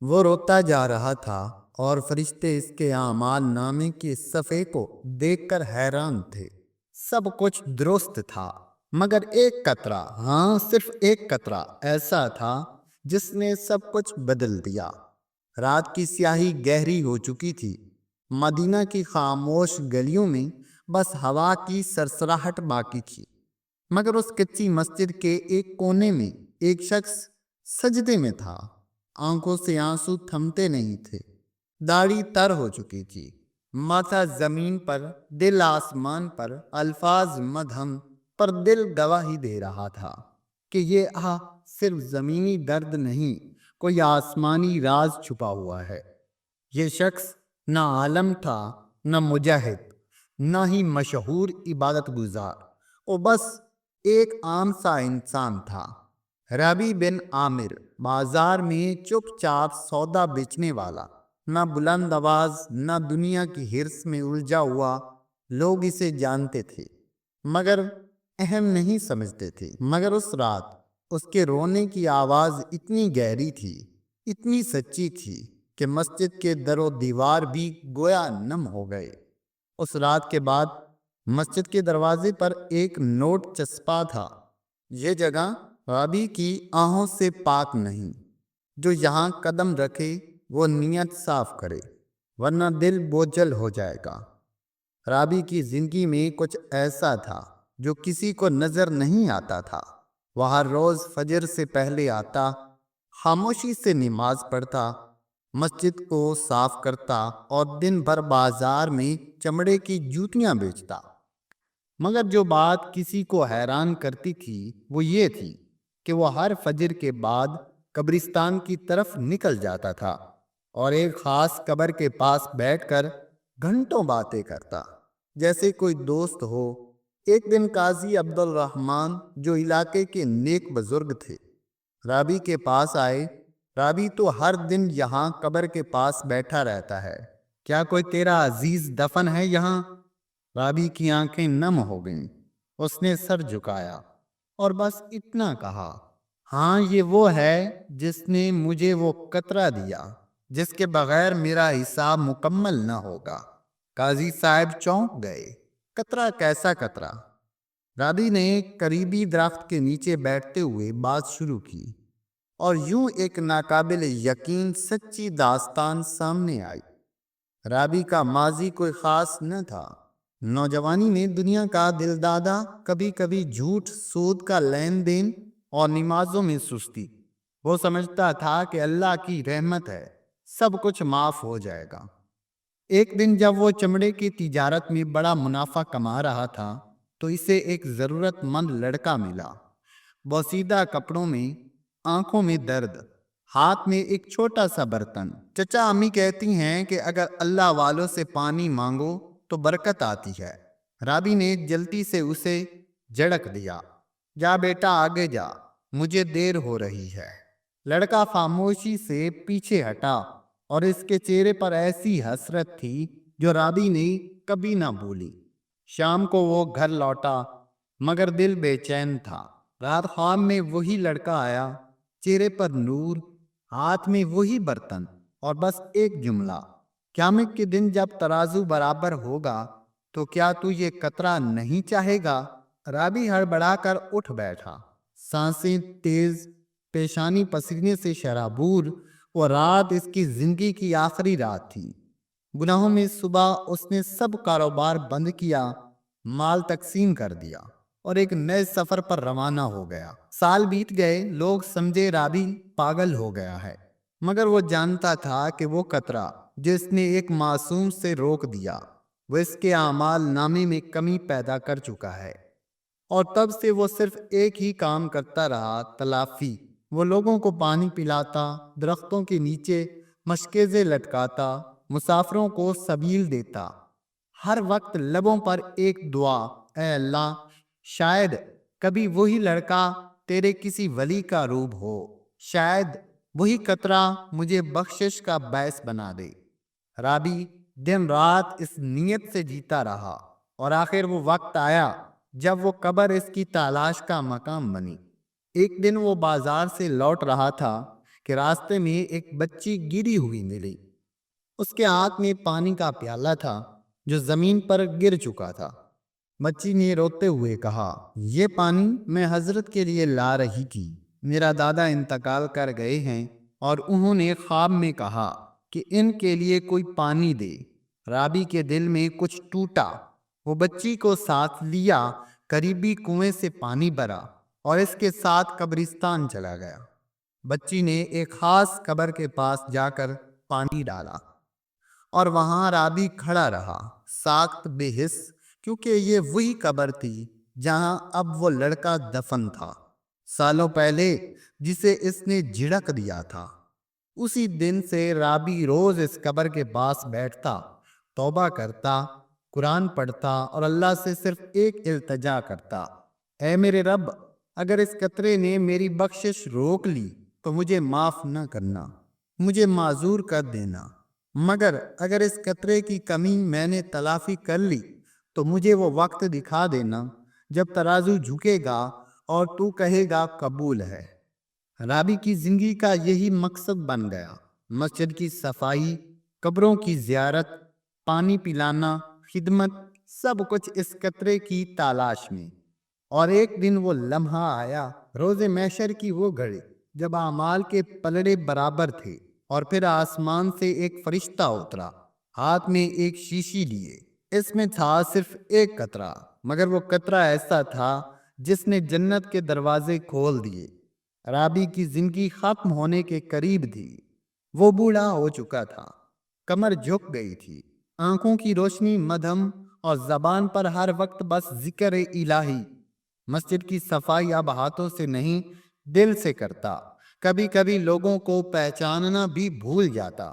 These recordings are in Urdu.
وہ روتا جا رہا تھا اور فرشتے اس کے اعمال نامے کے صفحے کو دیکھ کر حیران تھے۔ سب کچھ درست تھا مگر ایک قطرہ، ہاں صرف ایک قطرہ ایسا تھا جس نے سب کچھ بدل دیا۔ رات کی سیاہی گہری ہو چکی تھی۔ مدینہ کی خاموش گلیوں میں بس ہوا کی سرسراہٹ باقی تھی، مگر اس کچی مسجد کے ایک کونے میں ایک شخص سجدے میں تھا۔ آنکھوں سے آنسو تھمتے نہیں تھے، داڑھی تر ہو چکی تھی، ماتھا زمین پر، دل آسمان پر، الفاظ مدھم پر دل گواہی دے رہا تھا کہ یہ صرف زمینی درد نہیں، کوئی آسمانی راز چھپا ہوا ہے۔ یہ شخص نہ عالم تھا، نہ مجاہد، نہ ہی مشہور عبادت گزار، وہ بس ایک عام سا انسان تھا۔ ربیع بن عامر، بازار میں چپ چاپ سودا بیچنے والا، نہ بلند آواز نہ دنیا کی حرص میں الجھا ہوا۔ لوگ اسے جانتے تھے مگر اہم نہیں سمجھتے تھے۔ مگر اس رات اس کے رونے کی آواز اتنی گہری تھی، اتنی سچی تھی کہ مسجد کے در و دیوار بھی گویا نم ہو گئے۔ اس رات کے بعد مسجد کے دروازے پر ایک نوٹ چسپاں تھا: یہ جگہ ربیع کی آہوں سے پاک نہیں، جو یہاں قدم رکھے وہ نیت صاف کرے ورنہ دل بوجھل ہو جائے گا۔ ربیع کی زندگی میں کچھ ایسا تھا جو کسی کو نظر نہیں آتا تھا۔ وہ ہر روز فجر سے پہلے آتا، خاموشی سے نماز پڑھتا، مسجد کو صاف کرتا اور دن بھر بازار میں چمڑے کی جوتیاں بیچتا۔ مگر جو بات کسی کو حیران کرتی تھی وہ یہ تھی کہ وہ ہر فجر کے بعد قبرستان کی طرف نکل جاتا تھا اور ایک خاص قبر کے پاس بیٹھ کر گھنٹوں باتیں کرتا، جیسے کوئی دوست ہو۔ ایک دن قاضی عبد الرحمن، جو علاقے کے نیک بزرگ تھے، ربیع کے پاس آئے۔ ربیع تو ہر دن یہاں قبر کے پاس بیٹھا رہتا ہے، کیا کوئی تیرا عزیز دفن ہے یہاں؟ ربیع کی آنکھیں نم ہو گئیں۔ اس نے سر جھکایا اور بس اتنا کہا: ہاں یہ وہ ہے جس نے مجھے وہ قطرہ دیا جس کے بغیر میرا حساب مکمل نہ ہوگا۔ قاضی صاحب چونک گئے۔ قطرہ کیسا قطرہ؟ ربیع نے قریبی درخت کے نیچے بیٹھتے ہوئے بات شروع کی اور یوں ایک ناقابل یقین سچی داستان سامنے آئی۔ ربیع کا ماضی کوئی خاص نہ تھا۔ نوجوانی میں دنیا کا دل دادا، کبھی کبھی جھوٹ، سود کا لین دین اور نمازوں میں سستی۔ وہ سمجھتا تھا کہ اللہ کی رحمت ہے، سب کچھ معاف ہو جائے گا۔ ایک دن جب وہ چمڑے کی تجارت میں بڑا منافع کما رہا تھا تو اسے ایک ضرورت مند لڑکا ملا، بوسیدہ کپڑوں میں، آنکھوں میں درد، ہاتھ میں ایک چھوٹا سا برتن۔ چچا امی کہتی ہیں کہ اگر اللہ والوں سے پانی مانگو تو برکت آتی ہے۔ ربیع نے جلدی سے اسے جھڑک دیا: جا بیٹا آگے جا، مجھے دیر ہو رہی ہے۔ لڑکا خاموشی سے پیچھے ہٹا اور اس کے چہرے پر ایسی حسرت تھی جو ربیع نے کبھی نہ بھولی۔ شام کو وہ گھر لوٹا مگر دل بے چین تھا۔ رات خواب میں وہی لڑکا آیا، چہرے پر نور، ہاتھ میں وہی برتن اور بس ایک جملہ: قیامت کے دن جب ترازو برابر ہوگا تو کیا تو یہ قطرہ نہیں چاہے گا؟ ربیع ہڑبڑا کر اٹھ بیٹھا، سانسیں تیز، پیشانی پسینے سے شرابور۔ وہ رات اس کی زندگی کی آخری رات تھی۔ گناہوں میں صبح اس نے سب کاروبار بند کیا، مال تقسیم کر دیا اور ایک نئے سفر پر روانہ ہو گیا۔ سال بیت گئے، لوگ سمجھے ربیع پاگل ہو گیا ہے، مگر وہ جانتا تھا کہ وہ قطرہ جس نے ایک معصوم سے روک دیا، وہ اس کے اعمال نامے میں کمی پیدا کر چکا ہے۔ اور تب سے وہ صرف ایک ہی کام کرتا رہا: تلافی۔ وہ لوگوں کو پانی پلاتا، درختوں کے نیچے مشکیزیں لٹکاتا، مسافروں کو سبیل دیتا، ہر وقت لبوں پر ایک دعا: اے اللہ، شاید کبھی وہی لڑکا تیرے کسی ولی کا روپ ہو، شاید وہی قطرہ مجھے بخشش کا باعث بنا دے۔ ربیع دن رات اس نیت سے جیتا رہا اور آخر وہ وقت آیا جب وہ قبر اس کی تلاش کا مقام بنی۔ ایک دن وہ بازار سے لوٹ رہا تھا کہ راستے میں ایک بچی گری ہوئی ملی۔ اس کے ہاتھ میں پانی کا پیالہ تھا جو زمین پر گر چکا تھا۔ بچی نے روتے ہوئے کہا، یہ پانی میں حضرت کے لیے لا رہی تھی۔ میرا دادا انتقال کر گئے ہیں اور انہوں نے خواب میں کہا کہ ان کے لیے کوئی پانی دے۔ رابی کے دل میں کچھ ٹوٹا۔ وہ بچی کو ساتھ لیا، قریبی کنویں سے پانی بھرا اور اس کے ساتھ قبرستان چلا گیا۔ بچی نے ایک خاص قبر کے پاس جا کر پانی ڈالا اور وہاں رابی کھڑا رہا، ساکت بے حس، کیونکہ یہ وہی قبر تھی جہاں اب وہ لڑکا دفن تھا، سالوں پہلے، جسے اس نے جھڑک دیا تھا۔ اسی دن سے رابی روز اس قبر کے پاس بیٹھتا، توبہ کرتا، قرآن پڑھتا اور اللہ سے صرف ایک التجا کرتا، اے میرے رب، اگر اس قطرے نے میری بخشش روک لی تو مجھے معاف نہ کرنا، مجھے معذور کر دینا، مگر اگر اس قطرے کی کمی میں نے تلافی کر لی تو مجھے وہ وقت دکھا دینا جب ترازو جھکے گا اور تو کہے گا قبول ہے۔ رابی کی زندگی کا یہی مقصد بن گیا، مسجد کی صفائی، قبروں کی زیارت، پانی پلانا، خدمت، سب کچھ اس قطرے کی تلاش میں۔ اور ایک دن وہ لمحہ آیا، روز محشر کی وہ گھڑی جب اعمال کے پلڑے برابر تھے، اور پھر آسمان سے ایک فرشتہ اترا، ہاتھ میں ایک شیشی لیے۔ اس میں تھا صرف ایک قطرہ، مگر وہ قطرہ ایسا تھا جس نے جنت کے دروازے کھول دیے۔ رابی کی زندگی ختم ہونے کے قریب تھی، وہ بوڑھا ہو چکا تھا، کمر جھک گئی تھی، آنکھوں کی روشنی مدھم اور زبان پر ہر وقت بس ذکر الہی۔ مسجد کی صفائی اب ہاتھوں سے نہیں، دل سے کرتا، کبھی کبھی لوگوں کو پہچاننا بھی بھول جاتا،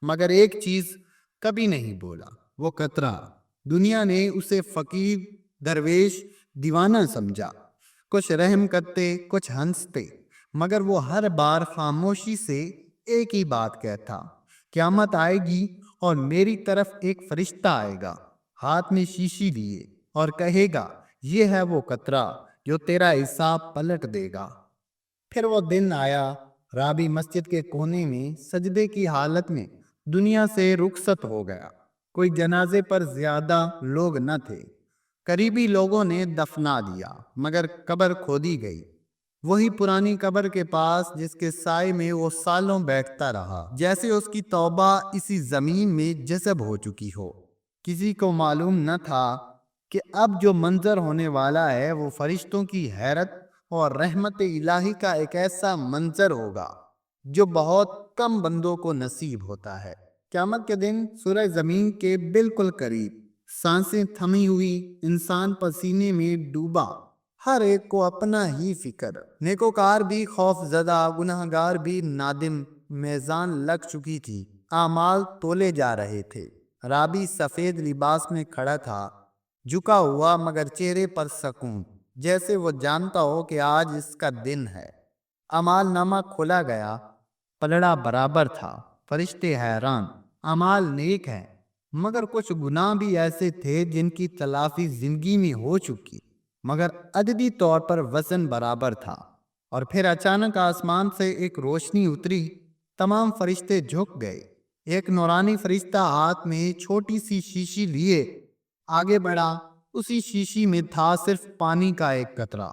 مگر ایک چیز کبھی نہیں بولا، وہ قطرہ۔ دنیا نے اسے فقیر، درویش، دیوانہ سمجھا، کچھ رحم کرتے، کچھ ہنستے، مگر وہ ہر بار خاموشی سے ایک ہی بات کہتا، قیامت آئے گی اور میری طرف ایک فرشتہ آئے گا، ہاتھ میں شیشی لیے، اور کہے گا، یہ ہے وہ قطرہ جو تیرا حساب پلٹ دے گا۔ پھر وہ دن آیا، رابی مسجد کے کونے میں سجدے کی حالت میں دنیا سے رخصت ہو گیا۔ کوئی جنازے پر زیادہ لوگ نہ تھے، قریبی لوگوں نے دفنا دیا، مگر قبر کھودی گئی، وہی پرانی قبر کے پاس جس کے سائے میں وہ سالوں بیٹھتا رہا، جیسے اس کی توبہ اسی زمین میں جذب ہو چکی ہو۔ کسی کو معلوم نہ تھا کہ اب جو منظر ہونے والا ہے وہ فرشتوں کی حیرت اور رحمت الہی کا ایک ایسا منظر ہوگا جو بہت کم بندوں کو نصیب ہوتا ہے۔ قیامت کے دن سورج زمین کے بالکل قریب، سانسیں تھمی ہوئی، انسان پسینے میں ڈوبا، ہر ایک کو اپنا ہی فکر، نیکوکار بھی خوف زدہ، گنہگار بھی نادم، میزان لگ چکی تھی، اعمال تولے جا رہے تھے۔ رابی سفید لباس میں کھڑا تھا، جھکا ہوا، مگر چہرے پر سکون، جیسے وہ جانتا ہو کہ آج اس کا دن ہے۔ اعمال نامہ کھولا گیا، پلڑا برابر تھا، فرشتے حیران، اعمال نیک ہیں، مگر کچھ گناہ بھی ایسے تھے جن کی تلافی زندگی میں ہو چکی، مگر عددی طور پر وزن برابر تھا۔ اور پھر اچانک آسمان سے ایک روشنی اتری، تمام فرشتے جھک گئے، ایک نورانی فرشتہ ہاتھ میں چھوٹی سی شیشی لیے آگے بڑھا، اسی شیشی میں تھا صرف پانی کا ایک قطرہ۔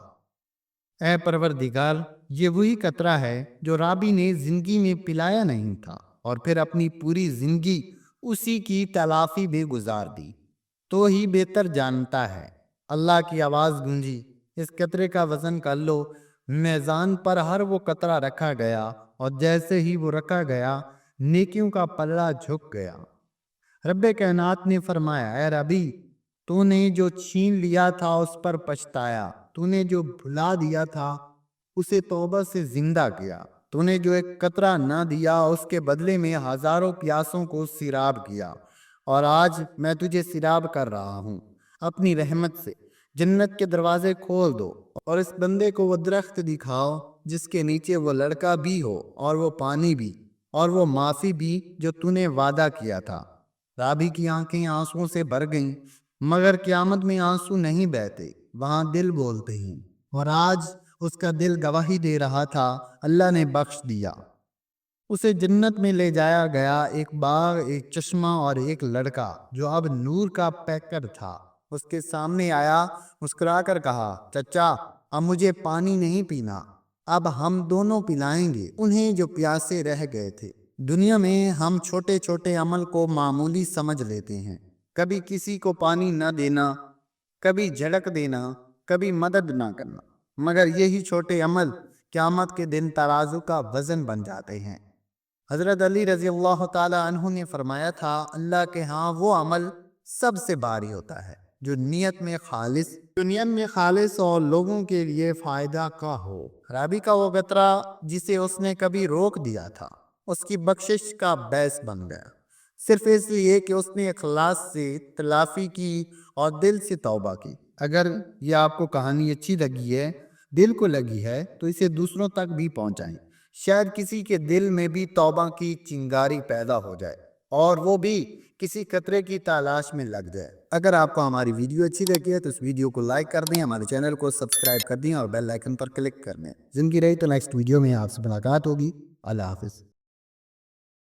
اے پروردگار، یہ وہی قطرہ ہے جو رابی نے زندگی میں پلایا نہیں تھا، اور پھر اپنی پوری زندگی اسی کی تلافی میں گزار دی۔ تو ہی بہتر جانتا ہے۔ اللہ کی آواز گونجی، اس قطرے کا وزن کر لو۔ میزان پر ہر وہ قطرہ رکھا گیا، اور جیسے ہی وہ رکھا گیا، نیکیوں کا پلڑا جھک گیا۔ رب کائنات نے فرمایا، اے ربی، تو نے جو چھین لیا تھا اس پر پچھتایا، تو نے جو بھلا دیا تھا اسے توبہ سے زندہ کیا، تو نے جو ایک قطرہ نہ دیا اس کے بدلے میں ہزاروں پیاسوں کو سیراب کیا، اور آج میں تجھے سیراب کر رہا ہوں اپنی رحمت سے۔ جنت کے دروازے کھول دو اور اس بندے کو وہ درخت دکھاؤ جس کے نیچے وہ لڑکا بھی ہو، اور وہ پانی بھی، اور وہ معافی بھی جو تو نے وعدہ کیا تھا۔ رابی کی آنکھیں آنسوؤں سے بھر گئیں، مگر قیامت میں آنسو نہیں بہتے، وہاں دل بولتے ہیں، اور آج اس کا دل گواہی دے رہا تھا، اللہ نے بخش دیا۔ اسے جنت میں لے جایا گیا، ایک باغ، ایک چشمہ اور ایک لڑکا جو اب نور کا پیکر تھا اس کے سامنے آیا، مسکرا کر کہا، چچا اب مجھے پانی نہیں پینا، اب ہم دونوں پلائیں گے انہیں جو پیاسے رہ گئے تھے۔ دنیا میں ہم چھوٹے چھوٹے عمل کو معمولی سمجھ لیتے ہیں، کبھی کسی کو پانی نہ دینا، کبھی جھڑک دینا، کبھی مدد نہ کرنا، مگر یہی چھوٹے عمل قیامت کے دن ترازو کا وزن بن جاتے ہیں۔ حضرت علی رضی اللہ تعالی عنہ نے فرمایا تھا، اللہ کے ہاں وہ عمل سب سے بھاری ہوتا ہے جو نیت میں خالص اور لوگوں کے لیے فائدہ کا ہو۔ خرابی کا وہ قطرہ جسے اس نے کبھی روک دیا تھا اس کی بخشش کا باعث بن گیا، صرف اس لیے کہ اس نے اخلاص سے تلافی کی اور دل سے توبہ کی۔ اگر یہ آپ کو کہانی اچھی لگی ہے، دل کو لگی ہے، تو اسے دوسروں تک بھی پہنچائیں، شاید کسی کے دل میں بھی توبہ کی چنگاری پیدا ہو جائے اور وہ بھی کسی قطرے کی تلاش میں لگ جائے۔ اگر آپ کو ہماری ویڈیو اچھی لگی ہے تو اس ویڈیو کو لائک کر دیں، ہمارے چینل کو سبسکرائب کر دیں اور بیل آئیکن پر کلک کر دیں۔ زندگی رہی تو نیکسٹ ویڈیو میں آپ سے ملاقات ہوگی۔ اللہ حافظ۔